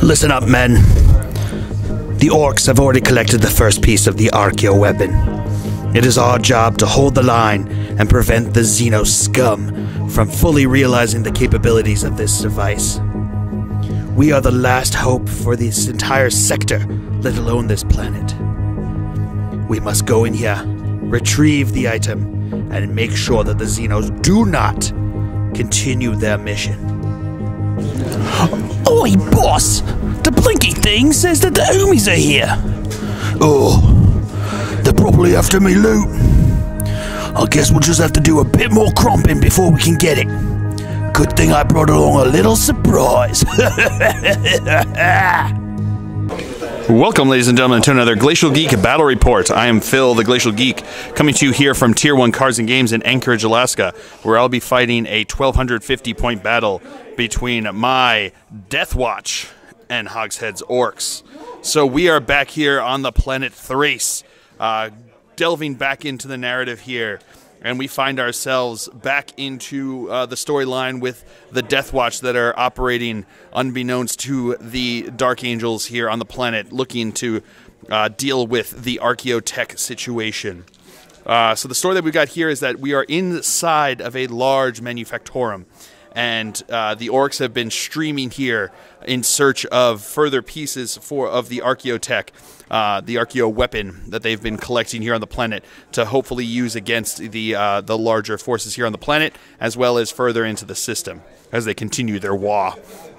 Listen up, men. The Orks have already collected the first piece of the archaeo weapon. It is our job to hold the line and prevent the Xeno scum from fully realizing the capabilities of this device. We are the last hope for this entire sector, let alone this planet. We must go in here, retrieve the item, and make sure that the Xenos do not continue their mission. Oi, boss! The blinky thing says that the homies are here. Oh, they're probably after me loot. I guess we'll just have to do a bit more cromping before we can get it. Good thing I brought along a little surprise. Welcome, ladies and gentlemen, to another Glacial Geek Battle Report. I am Phil, the Glacial Geek, coming to you here from Tier 1 Cards and Games in Anchorage, Alaska, where I'll be fighting a 1,250-point battle between my Deathwatch and Hogshead's Orks. So we are back here on the planet Thrace, delving back into the narrative here, and we find ourselves back into the storyline with the Deathwatch that are operating unbeknownst to the Dark Angels here on the planet, looking to deal with the archaeotech situation. So the story that we've got here is that we are inside of a large manufactorum, and the Orks have been streaming here in search of further pieces of the archaeotech, the archaeo weapon that they've been collecting here on the planet to hopefully use against the larger forces here on the planet, as well as further into the system as they continue their WAAAAGH.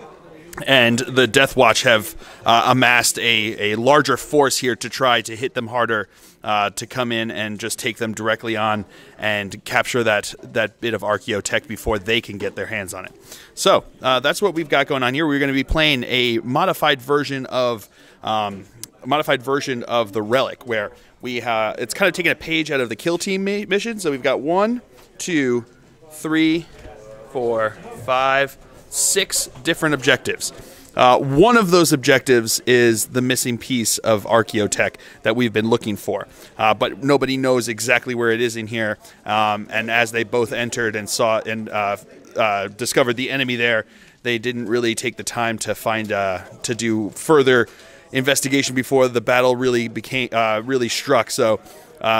And the Deathwatch have amassed a larger force here to try to hit them harder, to come in and just take them directly on and capture that bit of archaeotech before they can get their hands on it. So that's what we've got going on here. We're going to be playing a modified version of the Relic, where it's kind of taking a page out of the Kill Team mission. So we've got 1, 2, 3, 4, 5, 6 different objectives. One of those objectives is the missing piece of archaeotech that we've been looking for, but nobody knows exactly where it is in here. And as they both entered and saw and discovered the enemy there, they didn't really take the time to find to do further investigation before the battle really struck. So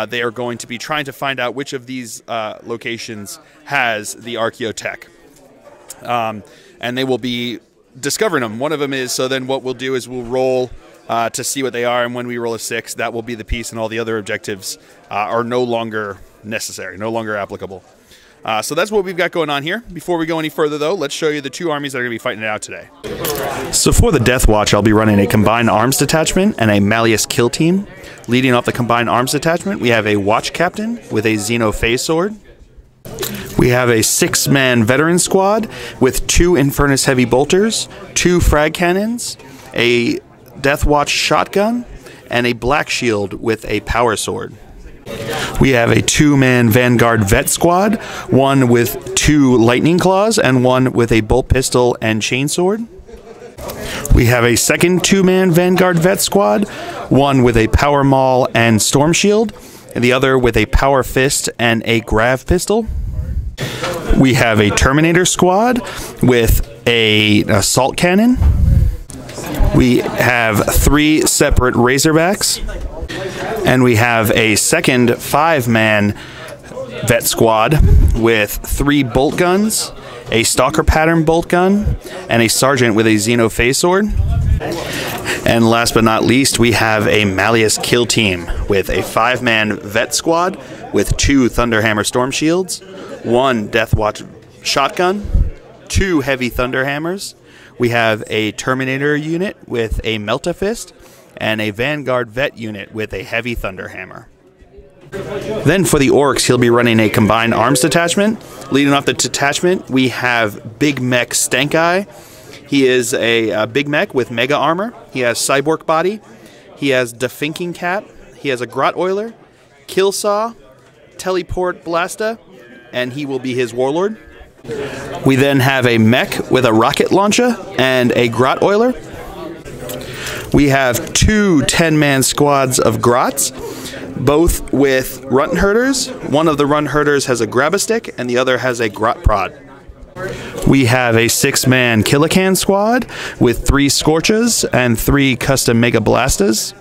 they are going to be trying to find out which of these locations has the archaeotech. And they will be discovering them. One of them is, so then what we'll do is we'll roll to see what they are, and when we roll a 6, that will be the piece, and all the other objectives are no longer necessary, no longer applicable. So that's what we've got going on here. Before we go any further, though, let's show you the two armies that are going to be fighting it out today. So for the Deathwatch, I'll be running a Combined Arms Detachment and a Malleus Kill Team. Leading off the Combined Arms Detachment, we have a Watch Captain with a Xeno Phase Sword. We have a 6-man veteran squad with 2 Infernus Heavy Bolters, 2 Frag Cannons, a Deathwatch Shotgun, and a Black Shield with a Power Sword. We have a 2-man Vanguard Vet squad, 1 with 2 Lightning Claws and 1 with a Bolt Pistol and Chainsword. We have a second 2-man Vanguard Vet squad, 1 with a Power Maul and Storm Shield, and the other with a Power Fist and a Grav Pistol. We have a Terminator squad with an Assault Cannon. We have 3 separate Razorbacks. And we have a second 5-man Vet squad with 3 Bolt Guns, a Stalker Pattern Bolt Gun, and a Sergeant with a Xeno Phase Sword. And last but not least, we have a Malleus Kill Team with a 5-man Vet squad with 2 Thunderhammer Storm Shields, 1 Deathwatch Shotgun, 2 Heavy Thunderhammers. We have a Terminator unit with a Melt-A-Fist, and a Vanguard Vet unit with a Heavy Thunderhammer. Then for the Orks, he'll be running a Combined Arms Detachment. Leading off the detachment, we have Big Mech Stankai. He is a big mech with Mega Armor. He has Cyborg Body. He has Definking Cap. He has a Grot Oiler, Kill Saw, Teleport Blasta, and he will be his Warlord. We then have a mech with a Rocket Launcher and a Grot Oiler. We have 2 10-man squads of Grots, both with Runt Herders. One of the Runt Herders has a Grab-A-Stick, and the other has a Grot Prod. We have a 6-man Killacan squad with 3 Scorches and 3 custom Mega Blastas.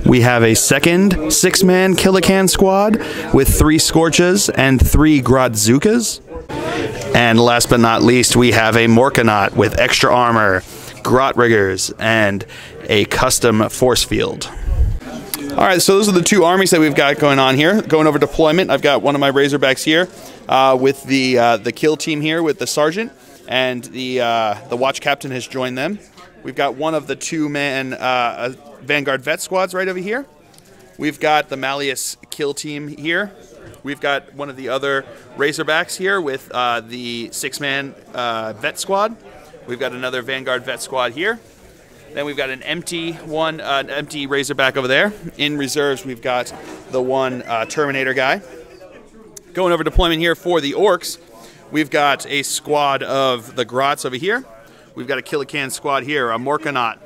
We have a second 6-man Killacan squad with 3 Scorches and 3 Grodzookas. And last but not least, we have a Morkanaut with extra armor, Grot Riggers, and a custom force field. Alright, so those are the 2 armies that we've got going on here. Going over deployment, I've got one of my Razorbacks here with the kill team here with the Sergeant, and the Watch Captain has joined them. We've got one of the 2-man Vanguard Vet squads right over here. We've got the Malleus kill team here. We've got one of the other Razorbacks here with the 6-man Vet squad. We've got another Vanguard Vet squad here. Then we've got an empty Razorback over there. In reserves, we've got the one Terminator guy. Going over deployment here for the Orks, we've got a squad of the Grots over here. We've got a Killacan squad here, a Morkanaut.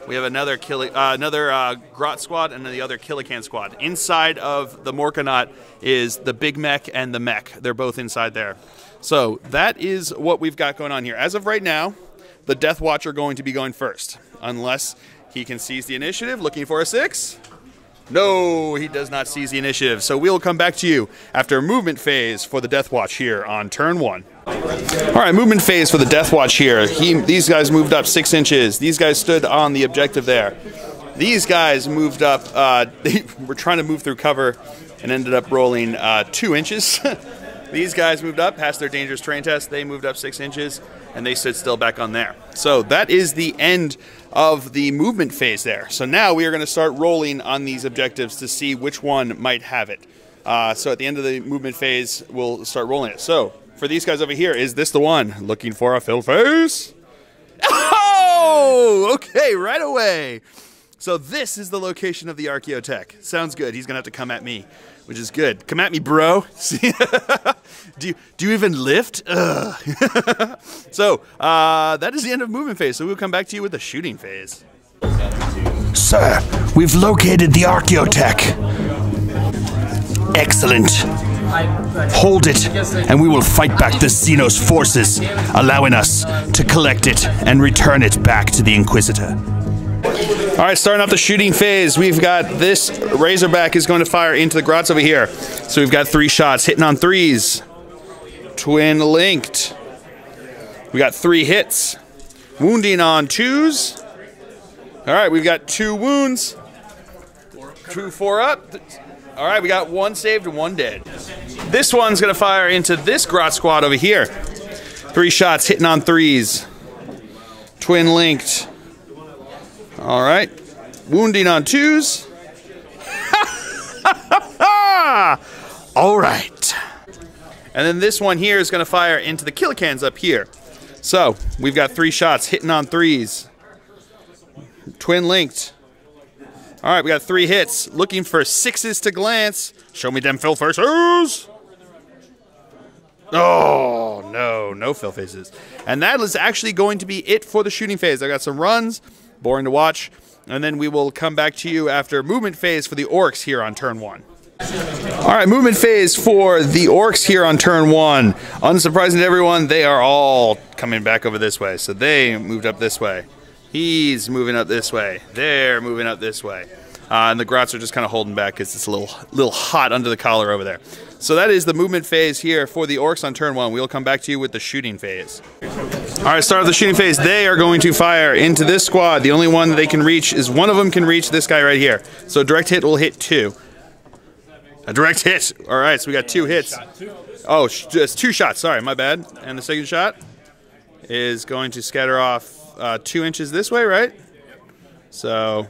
We have another Grot squad and the other Killacan squad. Inside of the Morkanaut is the Big Mech and the Mech. They're both inside there. So that is what we've got going on here. As of right now, the Deathwatch are going to be going first, unless he can seize the initiative. Looking for a 6. No, he does not seize the initiative. So we'll come back to you after movement phase for the Deathwatch here on turn 1. All right, movement phase for the Deathwatch here. These guys moved up 6 inches. These guys stood on the objective there. These guys moved up. They were trying to move through cover and ended up rolling 2 inches. These guys moved up, passed their dangerous terrain test. They moved up 6 inches, and they stood still back on there. So that is the end of the movement phase there. So now we are going to start rolling on these objectives to see which one might have it. So at the end of the movement phase, we'll start rolling it. So for these guys over here, is this the one? Looking for a fill face? Oh, okay, right away. So this is the location of the Archaeotech. Sounds good. He's going to have to come at me, which is good. Come at me, bro. See? do you even lift? So that is the end of movement phase. So we'll come back to you with the shooting phase. Sir, we've located the Archaeotech. Excellent. Hold it, and we will fight back the Xenos forces, allowing us to collect it and return it back to the Inquisitor. All right, starting off the shooting phase, we've got this Razorback is going to fire into the Grots over here. So we've got 3 shots, hitting on 3s. Twin linked. We got 3 hits. Wounding on 2s. All right, we've got 2 wounds. 2 4 up. All right, we got 1 saved and 1 dead. This one's going to fire into this Grot squad over here. 3 shots, hitting on 3s. Twin linked. All right, wounding on 2s. All right. And then this one here is going to fire into the Killacans up here. So we've got 3 shots, hitting on 3s. Twin linked. All right, we got 3 hits. Looking for 6s to glance. Show me them fill faces. Oh, no, no fill faces. And that is actually going to be it for the shooting phase. I got some runs. Boring to watch. And then we will come back to you after movement phase for the Orks here on turn 1. All right, movement phase for the Orks here on turn 1. Unsurprising to everyone, they are all coming back over this way. So they moved up this way. He's moving up this way. They're moving up this way. And the Grots are just kind of holding back because it's a little hot under the collar over there. So that is the movement phase here for the Orks on turn 1. We'll come back to you with the shooting phase. All right, start of the shooting phase. They are going to fire into this squad. The only one that they can reach is one of them can reach this guy right here. So direct hit will hit 2. A direct hit. All right, so we got 2 hits. Oh, just 2 shots. Sorry, my bad. And the second shot is going to scatter off 2 inches this way, right? So,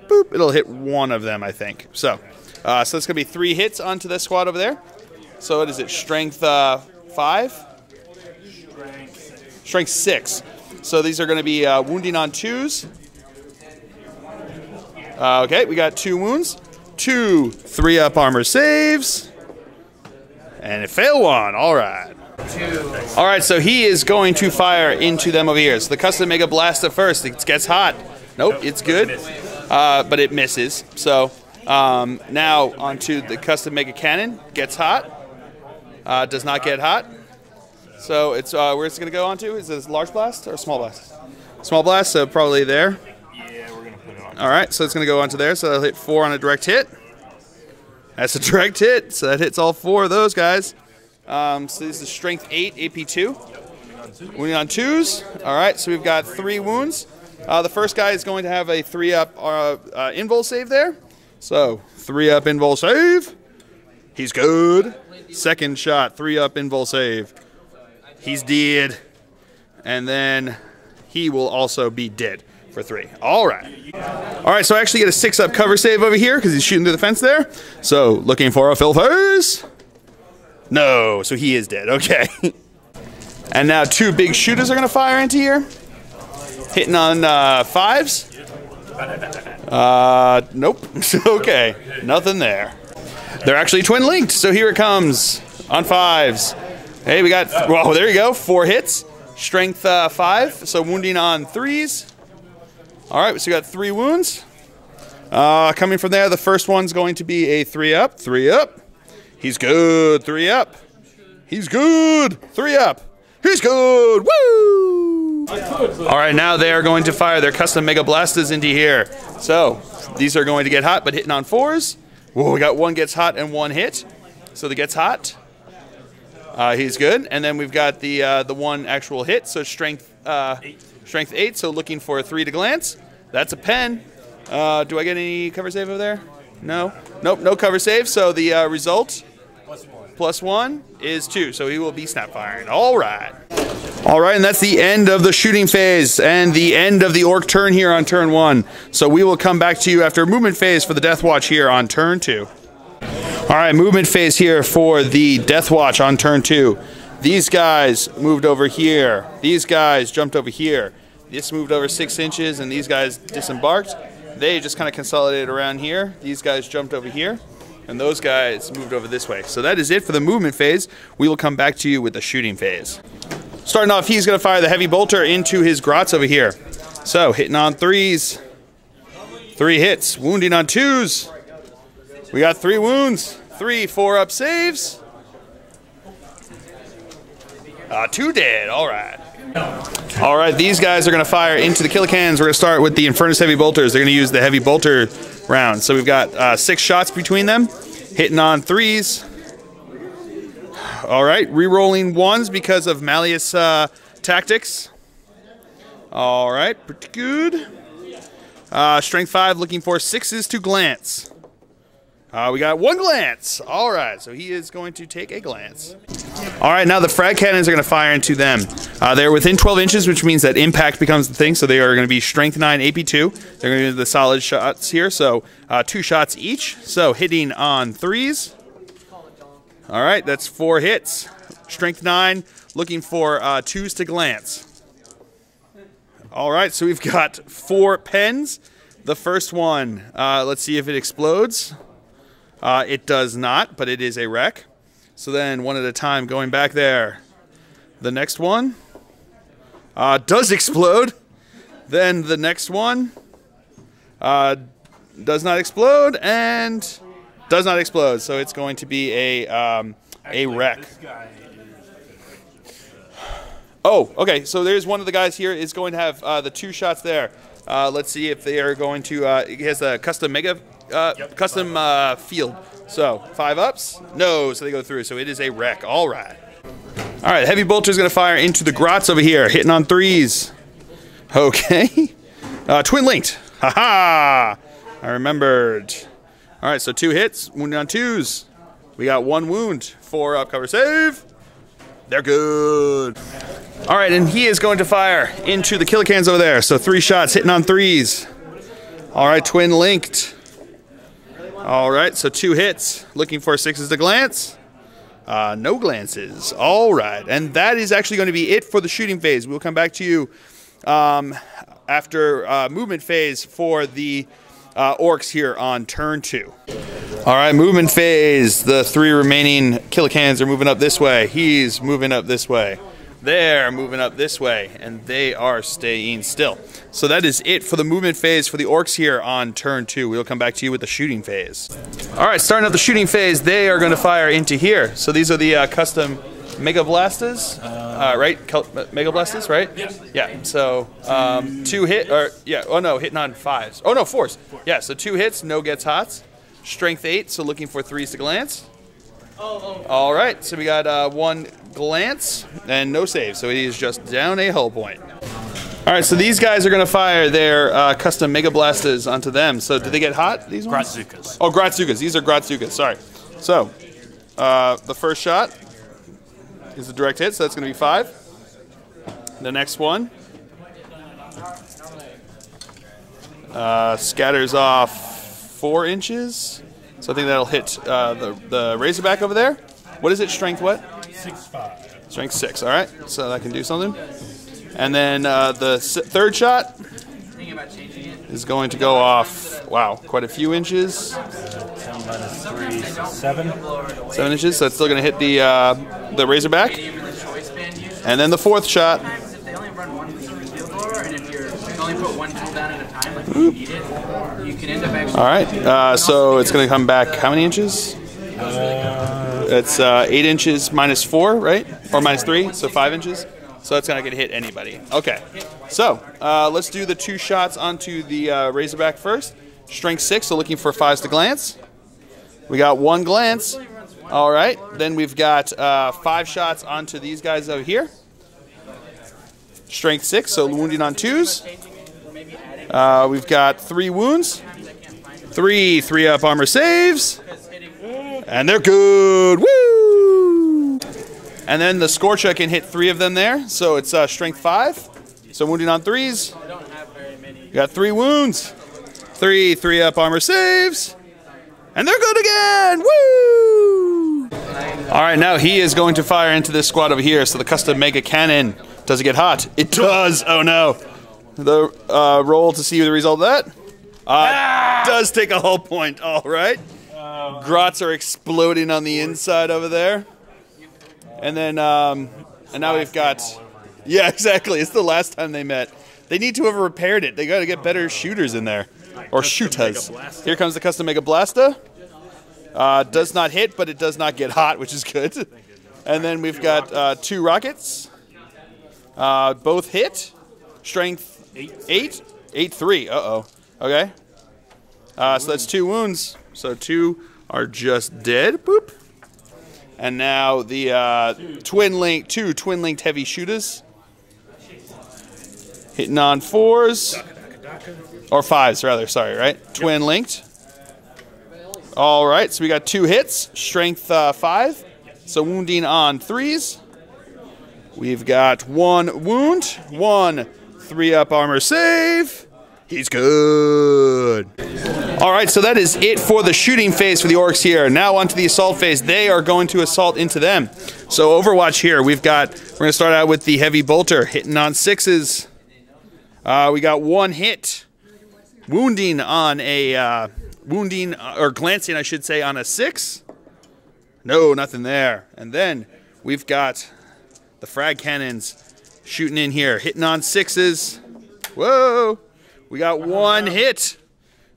boop, it'll hit one of them, I think. So it's going to be 3 hits onto this squad over there. So what is it, strength 5? Strength 6. So these are going to be wounding on 2s. Okay, we got 2 wounds. 2 3-up armor saves. And it failed 1. All right. All right, so he is going to fire into them over here. So the custom Mega Blasta first. It gets hot. Nope, it's good. But it misses. So now onto the custom Mega Cannon. Gets hot. Does not get hot. So it's where it's going to go onto? Is it a large blast or a small blast? Small blast, so probably there. Yeah, we're going to put it on. All right, so it's going to go onto there. So that'll hit 4 on a direct hit. That's a direct hit, so that hits all 4 of those guys. So this is strength 8, AP2. Wounding on 2s. All right, so we've got 3 wounds. The first guy is going to have a 3-up invul save there. So 3-up invul save. He's good. Second shot, 3-up invul save. He's dead. And then he will also be dead for 3. All right. All right, so I actually get a 6-up cover save over here because he's shooting through the fence there. So looking for a fill phase. No, so he is dead. Okay. And now 2 big shooters are going to fire into here. Hitting on 5s. Nope. Okay, nothing there. They're actually twin linked, so here it comes on 5s. Hey, we got, well, there you go, 4 hits. Strength 5, so wounding on 3s. All right, so we got 3 wounds. Coming from there, the first one's going to be a 3-up, 3-up. He's good, 3-up. He's good, 3-up. He's good, woo! All right, now they are going to fire their custom Mega Blasters into here. So these are going to get hot, but hitting on 4s. Whoa, we got 1 gets hot and 1 hit. So the gets hot. He's good, and then we've got the 1 actual hit. So strength 8. So looking for a 3 to glance. That's a pen. Do I get any cover save over there? No. Nope, no cover save. So the result +1 is 2. So he will be snap firing. All right. All right, and that's the end of the shooting phase and the end of the orc turn here on turn 1. So we will come back to you after movement phase for the Deathwatch here on turn 2. All right, movement phase here for the Deathwatch on turn 2. These guys moved over here. These guys jumped over here. This moved over 6 inches, and these guys disembarked. They just kind of consolidated around here. These guys jumped over here, and those guys moved over this way. So that is it for the movement phase. We will come back to you with the shooting phase. Starting off, he's going to fire the heavy bolter into his grots over here. So hitting on 3s. 3 hits. Wounding on 2s. We got 3 wounds. 3 4-up saves. 2 dead. All right. All right, these guys are going to fire into the killicans. We're going to start with the Infernus Heavy Bolters. They're going to use the Heavy Bolter round. So we've got 6 shots between them. Hitting on 3s. All right, re-rolling 1s because of Malleus tactics. All right, pretty good. Strength 5, looking for 6s to glance. We got 1 glance. All right, so he is going to take a glance. All right, now the frag cannons are going to fire into them. They're within 12 inches, which means that impact becomes the thing. So they are going to be strength 9, AP2. They're going to do the solid shots here. So 2 shots each. So hitting on 3s. All right, that's 4 hits. Strength 9, looking for 2s to glance. All right, so we've got 4 pens. The first one, let's see if it explodes. It does not, but it is a wreck. So then, one at a time, going back there. The next one does explode. Then the next one does not explode and does not explode. So it's going to be a wreck. Oh, okay. So there's one of the guys here is going to have the 2 shots there. Let's see if they are going to. He has a custom mega. Custom field. So 5 ups? No, so they go through. So it is a wreck. All right. All right, heavy bolter is going to fire into the grots over here, hitting on 3s. Okay. Twin linked. Haha. I remembered. All right, so 2 hits, wounded on 2s. We got 1 wound, 4 up cover save. They're good. All right, and he is going to fire into the killicans over there. So 3 shots, hitting on 3s. All right, twin linked. All right, so 2 hits, looking for 6s to glance. No glances. All right, and that is actually going to be it for the shooting phase. We'll come back to you after movement phase for the orcs here on turn 2. All right, movement phase. The 3 remaining killicans are moving up this way. He's moving up this way. They're moving up this way, and they are staying still. So that is it for the movement phase for the orcs here on turn 2. We'll come back to you with the shooting phase. All right, starting up the shooting phase, they are going to fire into here. So these are the custom Mega Blastas, right? Mega Blastas, right? Yes. Yeah. So 2 hit, or yeah. Oh no, hitting on 5s. Oh no, 4s. Yeah. So 2 hits, no gets hots. Strength 8, so looking for 3s to glance. All right. So we got 1 glance and no save. So he is just down a hull point. All right. So these guys are going to fire their custom Mega Blastas onto them. So did they get hot? These ones? Gratzukas. Oh, Gratzukas. These are Gratzukas. Sorry. So the first shot is a direct hit, so that's going to be 5. The next one scatters off 4 inches, so I think that'll hit the Razorback over there. What is it? Strength what? 6/5. Strength 6. All right, so that can do something. And then the third shot is going to go off. Wow, quite a few inches. 10 minus 3, 7. 7 inches, so it's still going to hit the Razorback. And then the fourth shot. If they only run 1 field door, and if you only put 1 tool down at a time, like you need it, you can end up actually. All right, so it's going to come back how many inches? It's 8 inches minus 4, right? Or minus 3, so 5 inches. So that's not going to hit anybody. Okay, so let's do the 2 shots onto the Razorback first. Strength 6, so looking for 5s to glance. We got 1 glance. All right, then we've got 5 shots onto these guys over here. Strength 6, so wounding on 2s. We've got 3 wounds. 3 3-up armor saves. And they're good. Woo! And then the Scorcha can hit 3 of them there. So it's strength 5. So wounding on 3s. We got 3 wounds. 3 3-up armor saves. And they're good again. Woo! All right, now he is going to fire into this squad over here. So the custom Mega Cannon. Does it get hot? It does. Oh no. The roll to see the result of that. Does take a hull point. All right. Grots are exploding on the inside over there. And then, and now we've got, yeah, exactly. It's the last time they met. They need to have repaired it. They got to get better shooters in there, or shooters. Here comes the custom Mega Blasta. Does not hit, but it does not get hot, which is good. And then we've got 2 rockets. Both hit. Strength 8. 8/3. Uh-oh. Okay. So that's 2 wounds. So 2 are just dead. Boop. And now the two twin-linked heavy shooters. Hitting on 4s. Or 5s, rather. Sorry, right? Twin-linked. All right, so we got 2 hits. Strength 5. So wounding on 3s. We've got 1 wound. 1 3-up armor save. He's good. All right, so that is it for the shooting phase for the Orks here. Now onto the assault phase. They are going to assault into them. So Overwatch here, we're going to start out with the heavy bolter, hitting on 6s. We got 1 hit, wounding on a, or glancing, I should say, on a 6. No, nothing there. And then we've got the frag cannons shooting in here, hitting on 6s. Whoa. We got 1 hit.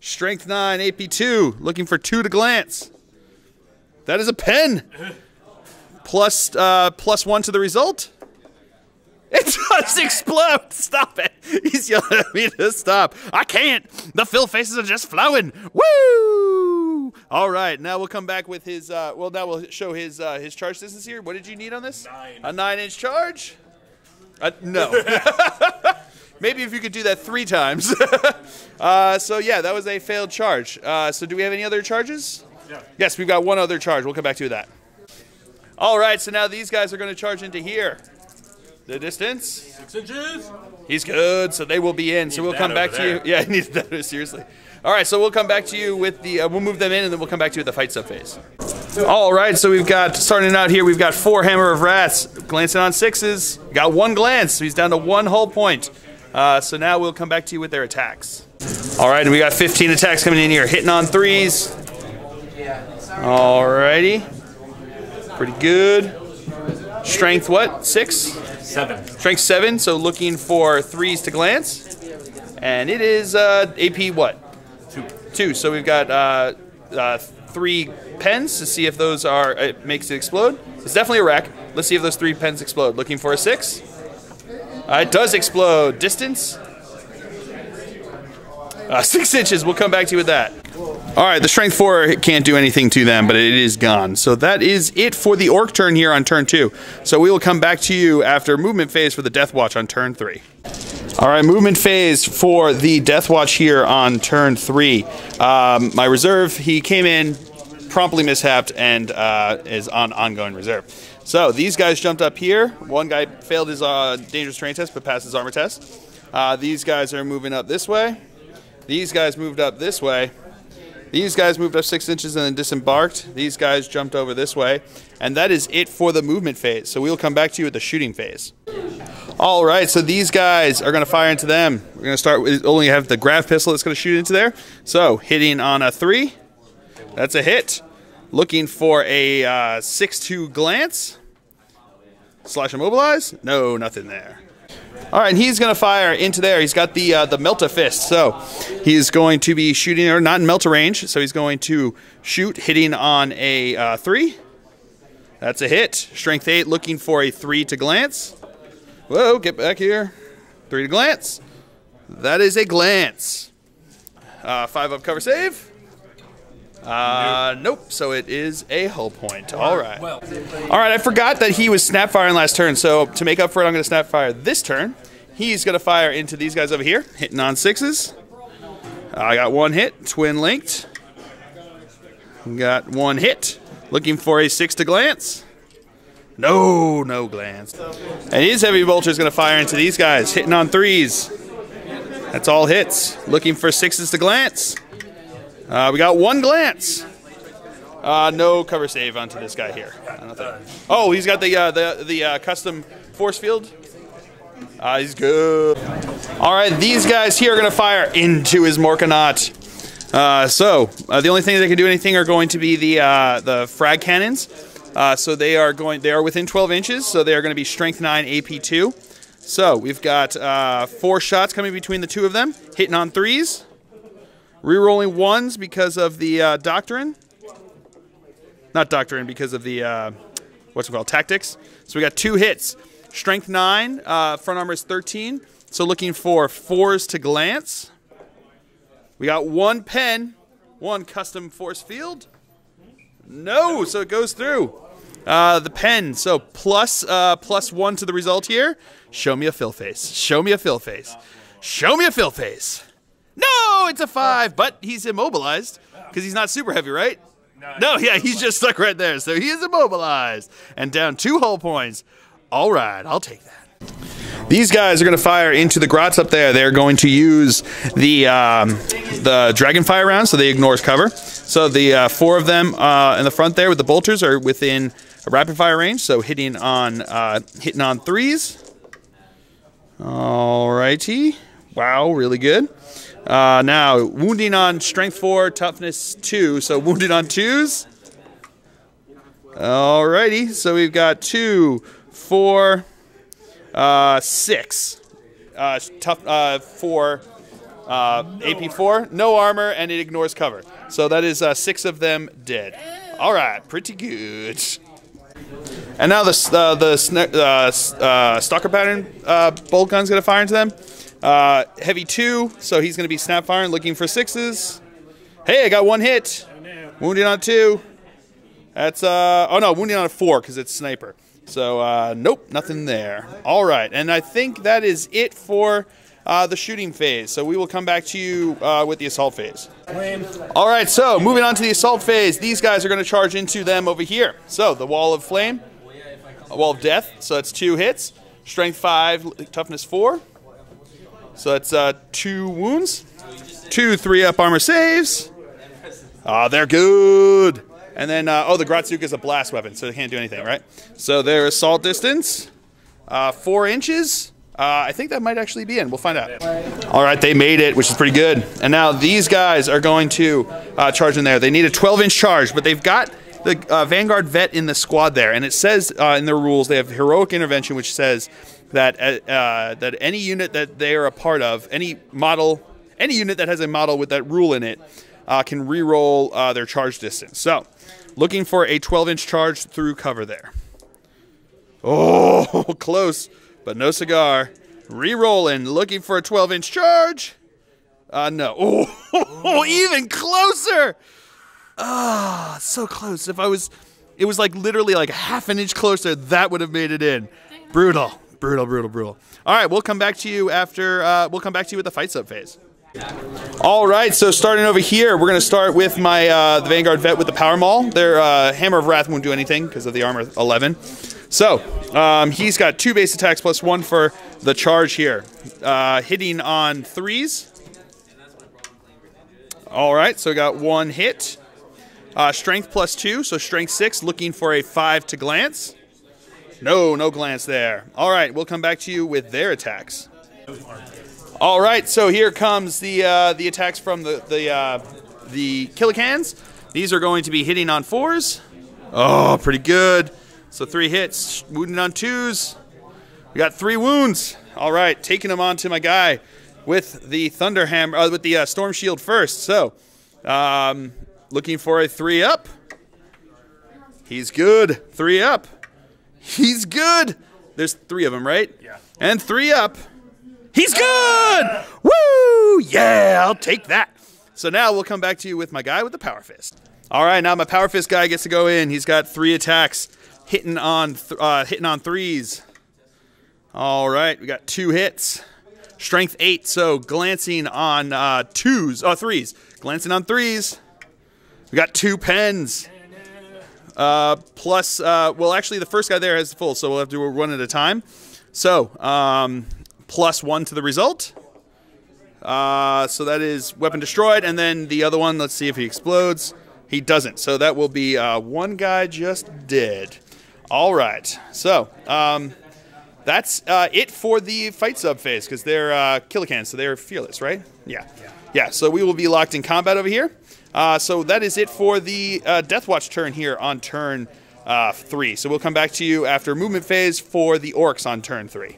Strength 9, AP 2. Looking for 2 to glance. That is a pen. Plus 1 to the result. It does explode. Stop it. He's yelling at me to stop. I can't. The fill faces are just flowing. Woo! All right. Now we'll come back with his, now we'll show his charge distance here. What did you need on this? 9. A 9-inch charge? No. Maybe if you could do that 3 times. So yeah, that was a failed charge. So do we have any other charges? Yeah. Yes, we've got 1 other charge. We'll come back to that. All right, so now these guys are going to charge into here. The distance? 6 inches. He's good, so they will be in. So we'll come back to you. Yeah, he needs that, seriously. All right, so we'll come back to you with the, we'll move them in, and then we'll come back to you with the fight sub phase. All right, so we've got, starting out here, we've got 4 Hammer of Rats. Glancing on 6s. Got 1 glance, so he's down to 1 hull point. So now we'll come back to you with their attacks. All right, and we got 15 attacks coming in here. Hitting on 3s. All righty. Pretty good. Strength what? 6? 7. Strength 7, so looking for 3s to glance. And it is AP what? 2. 2, so we've got 3 pens to see if those are, it makes it explode. It's definitely a wreck. Let's see if those 3 pens explode. Looking for a 6. It does explode. Distance. 6 inches. We'll come back to you with that. All right, the strength 4 can't do anything to them, but it is gone. So that is it for the Ork turn here on turn 2. So we will come back to you after movement phase for the Deathwatch on turn 3. All right, movement phase for the Deathwatch here on turn 3. My reserve, he came in, promptly mishapped, and is on ongoing reserve. So these guys jumped up here. One guy failed his dangerous terrain test, but passed his armor test. These guys are moving up this way. These guys moved up this way. These guys moved up 6 inches and then disembarked. These guys jumped over this way. And that is it for the movement phase. So we'll come back to you with the shooting phase. All right, so these guys are going to fire into them. We're going to start with, only have the grav pistol that's going to shoot into there. So hitting on a 3. That's a hit. Looking for a 6-2 glance. Slash immobilize. No, nothing there. All right, and he's going to fire into there. He's got the Melta Fist, so he's going to be shooting, or not in Melta range, so he's going to shoot, hitting on a 3. That's a hit. Strength 8, looking for a 3 to glance. Whoa, get back here. 3 to glance. That is a glance. 5 up cover save. Nope, so it is a hull point. All right. All right, I forgot that he was snap firing last turn, so to make up for it, I'm going to snap fire this turn. He's going to fire into these guys over here, hitting on 6s. I got 1 hit, twin linked. Got 1 hit, looking for a 6 to glance. No, no glance. And his heavy bolter is going to fire into these guys, hitting on 3s. That's all hits, looking for 6s to glance. We got 1 glance. No cover save onto this guy here. Oh, he's got the custom force field. He's good. All right, these guys here are going to fire into his Morkanaut. The only thing that can do anything are going to be the frag cannons. So they are within 12 inches. So they are going to be strength 9, AP 2. So we've got 4 shots coming between the 2 of them, hitting on 3s. Rerolling 1s because of the doctrine. Not doctrine, because of the, what's it called, tactics. So we got 2 hits. Strength 9, front armor is 13. So looking for 4s to glance. We got 1 pen, 1 custom force field. No, so it goes through. The pen, so plus 1 to the result here. Show me a fill face. Show me a fill face. Show me a fill face. No, it's a 5, but he's immobilized because he's not super heavy, right? No, yeah, he's just stuck right there. So he is immobilized and down 2 hull points. All right, I'll take that. These guys are going to fire into the grots up there. They're going to use the Dragonfire round, so they ignores cover. So the 4 of them in the front there with the bolters are within a rapid fire range. So hitting on 3s. All righty. Wow, really good. Now, wounding on strength 4, toughness 2, so wounded on 2s. Alrighty, so we've got 2, 4, 6. 4, AP 4, no armor, and it ignores cover. So that is 6 of them dead. Alright, pretty good. And now the stalker pattern bolt gun's going to fire into them. Heavy 2, so he's going to be snap firing, looking for 6s. Hey, I got 1 hit. Wounded on 2. That's, oh no, wounded on a 4 because it's sniper. So, nope, nothing there. All right, and I think that is it for the shooting phase. So we will come back to you with the assault phase. All right, so moving on to the assault phase. These guys are going to charge into them over here. So the wall of flame, a wall of death. So that's 2 hits. Strength 5, toughness 4. So that's 2 wounds. 2 3-up armor saves. They're good. And then, the Grotsuka is a blast weapon, so they can't do anything, right? So their assault distance, 4 inches. I think that might actually be in. We'll find out. All right, they made it, which is pretty good. And now these guys are going to charge in there. They need a 12-inch charge, but they've got the Vanguard vet in the squad there. And it says in their rules, they have heroic intervention, which says that that any unit that they are a part of, any unit that has a model with that rule in it, can re-roll their charge distance. So, looking for a 12-inch charge through cover there. Oh, close, but no cigar. Re-rolling, looking for a 12-inch charge. No. Oh, even closer. Ah, so close. If it was like literally like half an inch closer, that would have made it in. Brutal, brutal, brutal, brutal. All right, we'll come back to you after. We'll come back to you with the fight sub phase. All right, so starting over here, we're gonna start with my the Vanguard vet with the power maul. Their Hammer of Wrath won't do anything because of the armor 11. So he's got 2 base attacks plus 1 for the charge here, hitting on 3s. All right, so we got 1 hit. Strength plus 2, so strength 6, looking for a 5 to glance. No glance there. All right, we'll come back to you with their attacks. All right, so here comes the attacks from the Killicans. These are going to be hitting on 4s. Oh, pretty good. So 3 hits, wounding on 2s. We got 3 wounds. All right, taking them on to my guy with the Thunder Hammer, with the Storm Shield first. So, looking for a 3-up. He's good. 3-up. He's good. There's 3 of them, right? Yeah. And 3-up. He's good! Woo! Yeah, I'll take that. So now we'll come back to you with my guy with the Power Fist. All right, now my Power Fist guy gets to go in. He's got 3 attacks, hitting on 3s. All right, we got 2 hits. Strength 8, so glancing on 3s. Glancing on 3s. We got 2 pens. Plus, well, actually, the first guy there has the full, so we'll have to do 1 at a time. So, plus 1 to the result. So that is weapon destroyed, and then the other one, let's see if he explodes. He doesn't, so that will be 1 guy just dead. All right, so that's it for the fight sub phase, because they're Killicans, so they're fearless, right? Yeah, so we will be locked in combat over here. So that is it for the Deathwatch turn here on turn 3. So we'll come back to you after movement phase for the Orks on turn 3.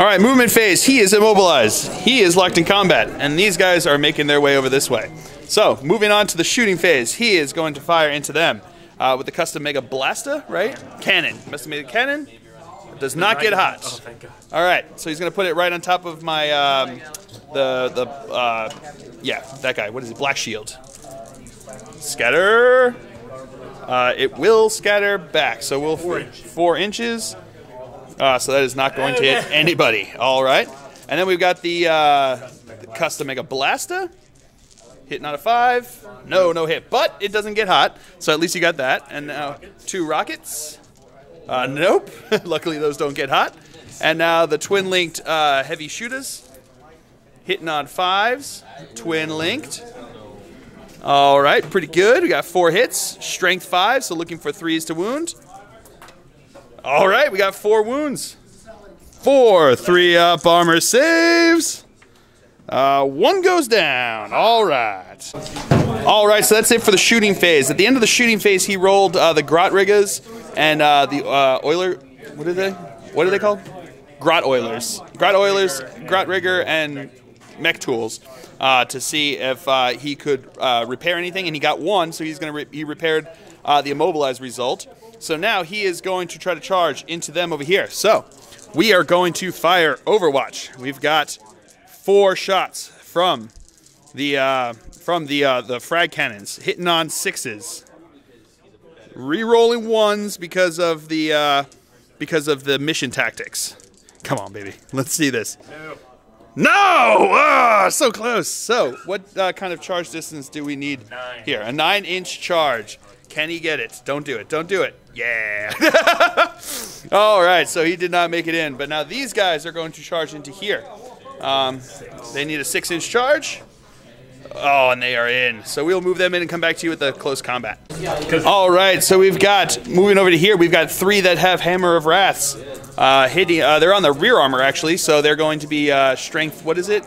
All right, movement phase. He is immobilized. He is locked in combat, and these guys are making their way over this way. So moving on to the shooting phase, he is going to fire into them with the custom Mega Blasta, right? Cannon. Estimated cannon. It does not get hot. Oh, thank God. All right, so he's going to put it right on top of my yeah, that guy. What is it? Black Shield. Scatter. It will scatter back, so we'll 4 inches. So that is not going to hit anybody. All right, and then we've got the custom Mega Blasta. Hitting on a 5. No hit, but it doesn't get hot, so at least you got that. And now 2 rockets. Nope. Luckily, those don't get hot. And now the twin-linked heavy shooters. Hitting on 5s. Twin-linked. All right, pretty good. We got 4 hits. Strength 5, so looking for 3s to wound. All right, we got 4 wounds. 4 3-up armor saves. 1 goes down. All right. All right, so that's it for the shooting phase. At the end of the shooting phase, he rolled the Grot Riggers and the Oiler. What are they called? Grot Oilers. Grot Oilers, Grot Rigger, and Mech Tools to see if he could repair anything, and he got 1, so he's gonna he repaired the immobilized result. So now he is going to try to charge into them over here. So we are going to fire Overwatch. We've got 4 shots from the frag cannons, hitting on 6s, re-rolling 1s because of the mission tactics. Come on, baby, let's see this. No! Ah, so close. So what kind of charge distance do we need here? A 9-inch charge. Can he get it? Don't do it. Don't do it. Yeah. All right, so he did not make it in, but now these guys are going to charge into here. They need a 6-inch charge. Oh, and they are in. So we'll move them in and come back to you with the close combat. All right, so we've got, moving over to here, we've got 3 that have Hammer of Wraths. Hitting, they're on the rear armor, actually, so they're going to be strength, what is it?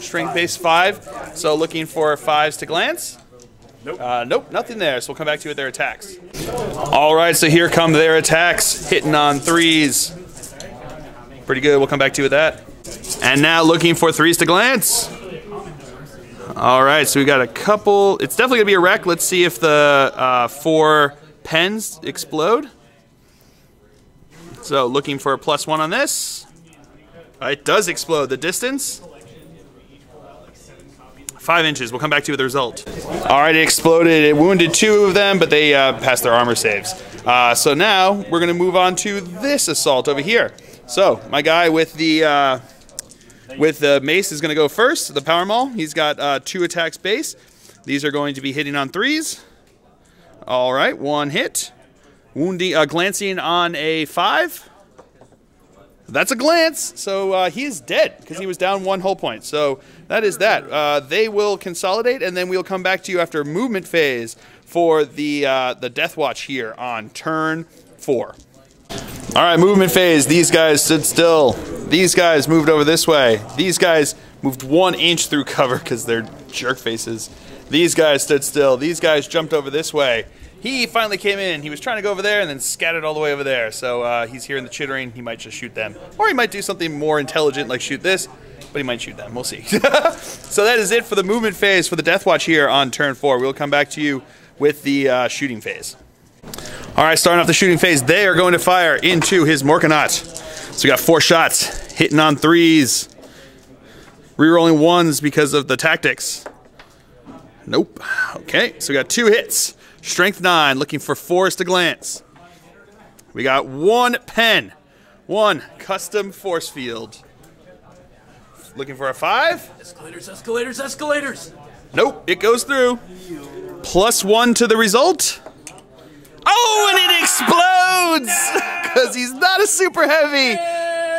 Strength base 5. So looking for 5s to glance. Nope. Nope, nothing there, so we'll come back to you with their attacks. All right, so here come their attacks, hitting on 3s. Pretty good, we'll come back to you with that. And now looking for 3s to glance. All right, so we got a couple. It's definitely gonna be a wreck. Let's see if the 4 pens explode. So looking for a +1 on this. It does explode. The distance, 5 inches. We'll come back to you with the result. All right, it exploded. It wounded 2 of them, but they passed their armor saves. So now we're gonna move on to this assault over here. So my guy with the mace is gonna go first. The power maul. He's got 2 attacks base. These are going to be hitting on 3s. All right, 1 hit. Wounding, glancing on a 5. That's a glance, so he is dead because he was down 1 hull point. So that is that. They will consolidate, and then we'll come back to you after movement phase for the Deathwatch here on turn 4. All right, movement phase. These guys stood still. These guys moved over this way. These guys moved 1 inch through cover because they're jerk faces. These guys stood still. These guys jumped over this way. He finally came in. He was trying to go over there and then scattered all the way over there. So he's hearing the chittering. He might just shoot them. Or he might do something more intelligent like shoot this, but he might shoot them. We'll see. So that is it for the movement phase for the Deathwatch here on turn 4. We'll come back to you with the shooting phase. All right, starting off the shooting phase, they are going to fire into his Morkanaut. So we got 4 shots, hitting on 3s. Rerolling 1s because of the tactics. Nope. Okay, so we got 2 hits. Strength 9, looking for 4s to glance. We got 1 pen, 1 custom force field. Looking for a 5. Escalators, escalators, escalators. Nope, it goes through. +1 to the result. Oh, and it explodes because he's not a super heavy.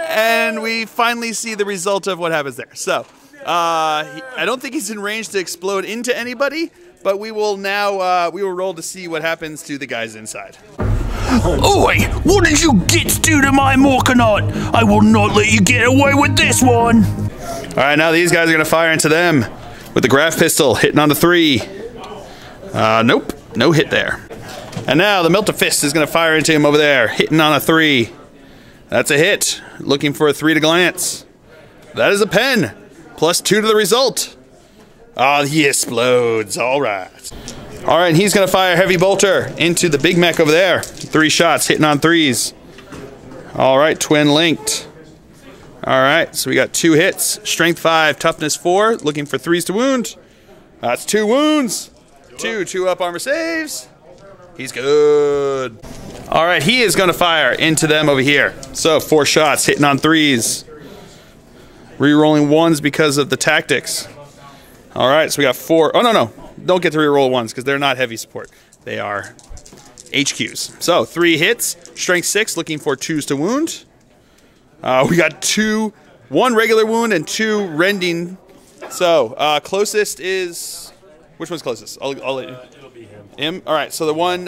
And we finally see the result of what happens there. So, I don't think he's in range to explode into anybody. But we will now, we will roll to see what happens to the guys inside. Oi! What did you gits do to my Morkanaut? I will not let you get away with this one! Alright, now these guys are going to fire into them with the graph pistol, hitting on the 3. Nope, no hit there. And now the Melta Fist is going to fire into him over there, hitting on a 3. That's a hit, looking for a 3 to glance. That is a pen, +2 to the result. He explodes. All right. All right, and he's going to fire Heavy Bolter into the big mech over there. 3 shots, hitting on 3s. All right, twin linked. All right, so we got 2 hits. Strength 5, toughness 4, looking for 3s to wound. That's 2 wounds. 2 up armor saves. He's good. All right, he is going to fire into them over here. So 4 shots, hitting on 3s. Rerolling 1s because of the tactics. All right, so we got 4. Oh, no. Don't get to reroll 1s because they're not heavy support. They are HQs. So 3 hits, strength 6, looking for 2s to wound. We got 1 regular wound and 2 rending. So closest is, which one's closest? I'll let you. It'll be him. Him? All right, so the one,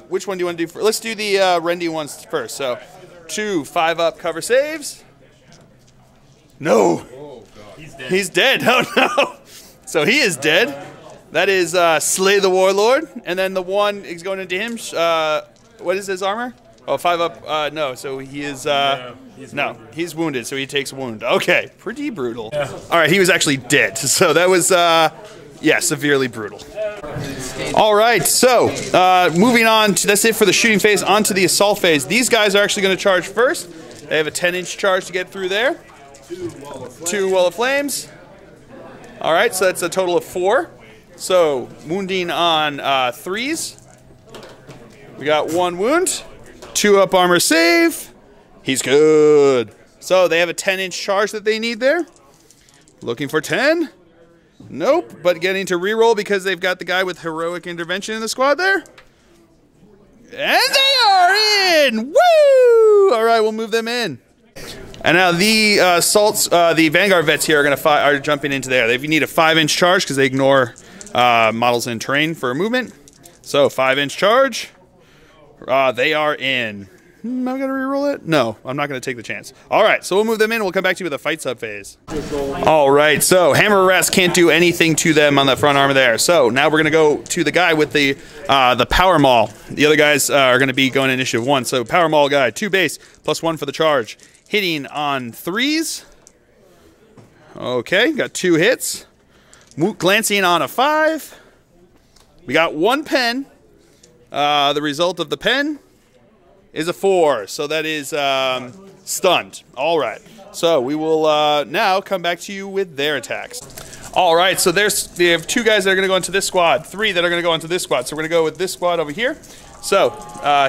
which one do you want to do first? Let's do the rending ones first. So 2 5-up cover saves. No. He's dead. He's dead. Oh, no. So he is dead. That is Slay the Warlord. And then the one is going into him. What is his armor? Oh, 5-up. No, so he is... he's wounded, so he takes a wound. Okay, pretty brutal. Yeah. All right, he was actually dead. So that was, severely brutal. All right, so moving on. That's it for the shooting phase. On to the assault phase. These guys are actually going to charge first. They have a 10-inch charge to get through there. 2 Wall of Flames. All right, so that's a total of 4. So, wounding on 3s. We got 1 wound. 2 up armor save. He's good. So, they have a 10-inch charge that they need there. Looking for 10. Nope, but getting to reroll because they've got the guy with heroic intervention in the squad there. And they are in! Woo! All right, we'll move them in. And now the the Vanguard vets here are jumping into there. They need a 5-inch charge because they ignore models in terrain for a movement. So 5-inch charge. They are in. Am I going to reroll it? No, I'm not going to take the chance. All right, so we'll move them in. We'll come back to you with a fight sub phase. All right, so hammer arrest can't do anything to them on the front armor there. So now we're going to go to the guy with the power maul. The other guys are going to be going initiative 1. So power maul guy, 2 base, +1 for the charge. Hitting on 3s. Okay, got 2 hits. Glancing on a 5. We got 1 pen. The result of the pen is a 4. So that is stunned. All right. So we will now come back to you with their attacks. All right. So they have 2 guys that are going to go into this squad. 3 that are going to go into this squad. So we're going to go with this squad over here. So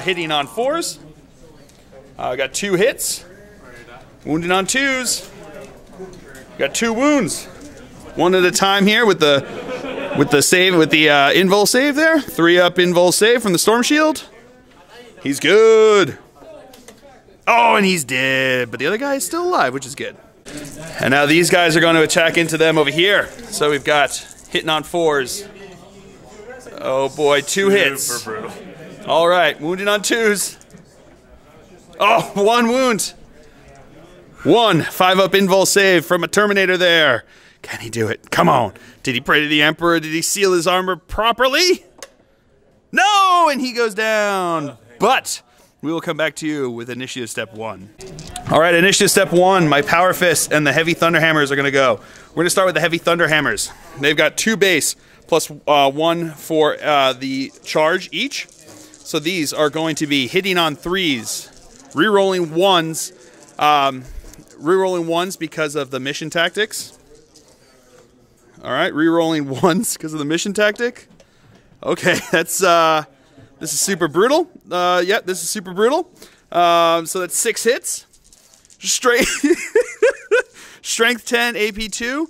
hitting on 4s. Got 2 hits. Wounding on 2s. Got 2 wounds. 1 at a time here with the save, with the invul save there. 3 up invul save from the storm shield. He's good. Oh, and he's dead, but the other guy is still alive, which is good. And now these guys are going to attack into them over here. So we've got hitting on 4s. Oh boy, 2 hits. All right, wounding on 2s. Oh, 1 wound. 1 5-up invul save from a Terminator there. Can he do it? Come on. Did he pray to the Emperor? Did he seal his armor properly? No, and he goes down. But we will come back to you with initiative step 1. All right, initiative step 1. My Power Fist and the Heavy Thunderhammers are going to go. We're going to start with the Heavy Thunderhammers. They've got 2 base plus 1 for the charge each. So these are going to be hitting on 3s, re-rolling 1s, re-rolling 1s because of the mission tactics. All right, re-rolling 1s because of the mission tactic. Okay, that's this is super brutal. Yep, this is super brutal. So that's 6 hits. Strength 10, AP 2.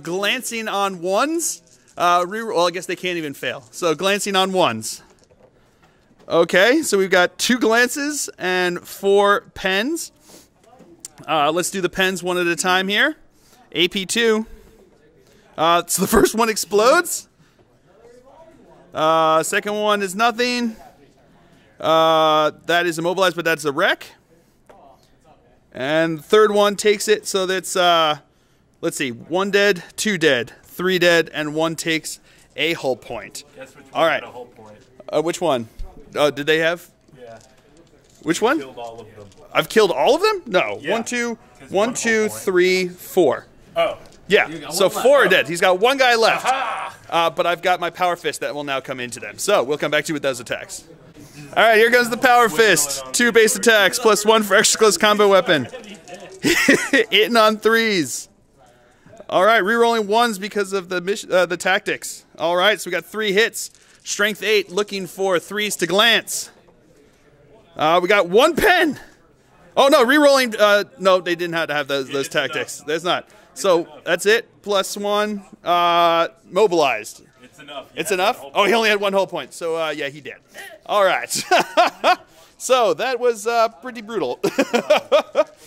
Glancing on 1s. Well, I guess they can't even fail. So glancing on 1s. Okay, so we've got 2 glances and 4 pens. Let's do the pens one at a time here. AP 2. So the first one explodes. Second one is nothing. That is immobilized, but that's a wreck. And the third one takes it, so that's, let's see, 1 dead, 2 dead, 3 dead, and 1 takes a hull point. Guess which one all right. had a hull point? Which one? Did they have? Yeah. Which one? Killed all of them. I've killed all of them? No. Yeah. 1, 2, 'Cause 1, one 2, hull point. 3, 4. Oh. Yeah, so 4 are dead. He's got 1 guy left. But I've got my Power Fist that will now come into them. So we'll come back to you with those attacks. All right, here comes the Power Fist. 2 base attacks plus 1 for extra close combat weapon. Hitting on 3s. All right, re-rolling 1s because of the tactics. All right, so we got 3 hits. Strength 8, looking for 3s to glance. We got 1 pen. Oh no, re-rolling. No, they didn't have to have those tactics. There's not. So that's it. Plus 1. Mobilized. It's enough. It's enough? Oh, he only had 1 hull point. So yeah, he did. All right. So that was pretty brutal.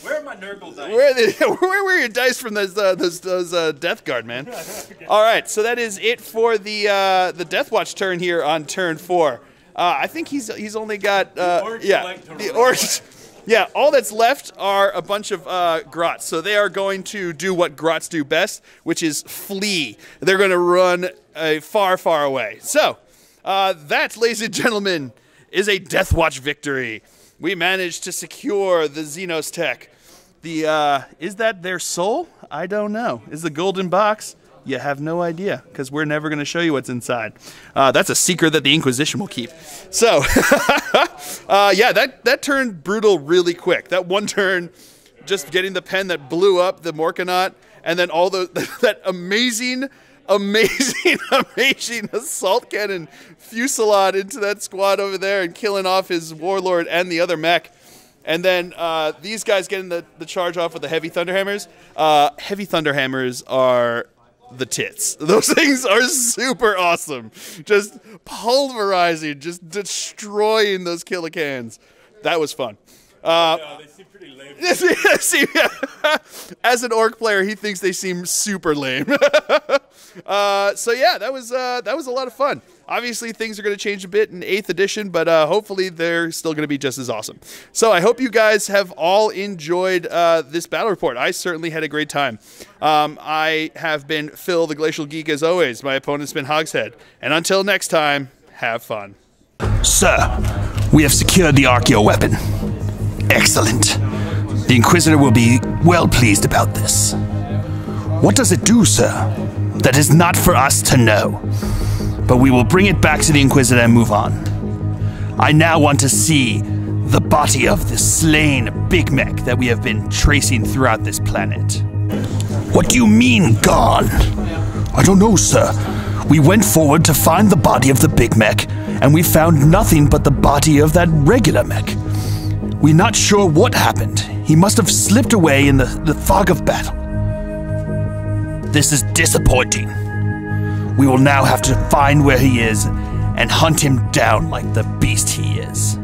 Where are my Nurgle dice? Where were your dice from those Death Guard, man? All right, so that is it for the Deathwatch turn here on turn 4. I think he's only got the Orks. Yeah, all that's left are a bunch of Grots. So they are going to do what Grots do best, which is flee. They're going to run far, far away. So that, ladies and gentlemen, is a Deathwatch victory. We managed to secure the Xenotech. Is that their soul? I don't know. Is the golden box? You have no idea, because we're never going to show you what's inside. That's a secret that the Inquisition will keep. So, yeah, that turned brutal really quick. That one turn, just getting the pen that blew up the Morkanaut, and then all that amazing assault cannon fusillade into that squad over there and killing off his warlord and the other mech. And then these guys getting the charge off with the Heavy Thunderhammers. Heavy Thunderhammers are the tits. Those things are super awesome. Just pulverizing, just destroying those killicans. That was fun. No, they seem pretty lame. As an Ork player, he thinks they seem super lame. So yeah, that was a lot of fun. Obviously, things are going to change a bit in 8th edition, but hopefully they're still going to be just as awesome. So I hope you guys have all enjoyed this battle report. I certainly had a great time. I have been Phil, the Glacial Geek, as always. My opponent's been Hogshead. And until next time, have fun. Sir, we have secured the Archeo weapon. Excellent. The Inquisitor will be well pleased about this. What does it do, sir? that is not for us to know. But we will bring it back to the Inquisitor and move on. I now want to see the body of the slain Big Mech that we have been tracing throughout this planet. What do you mean, gone? I don't know, sir. We went forward to find the body of the Big Mech, and we found nothing but the body of that regular mech. We're not sure what happened. He must have slipped away in the fog of battle. This is disappointing. We will now have to find where he is and hunt him down like the beast he is.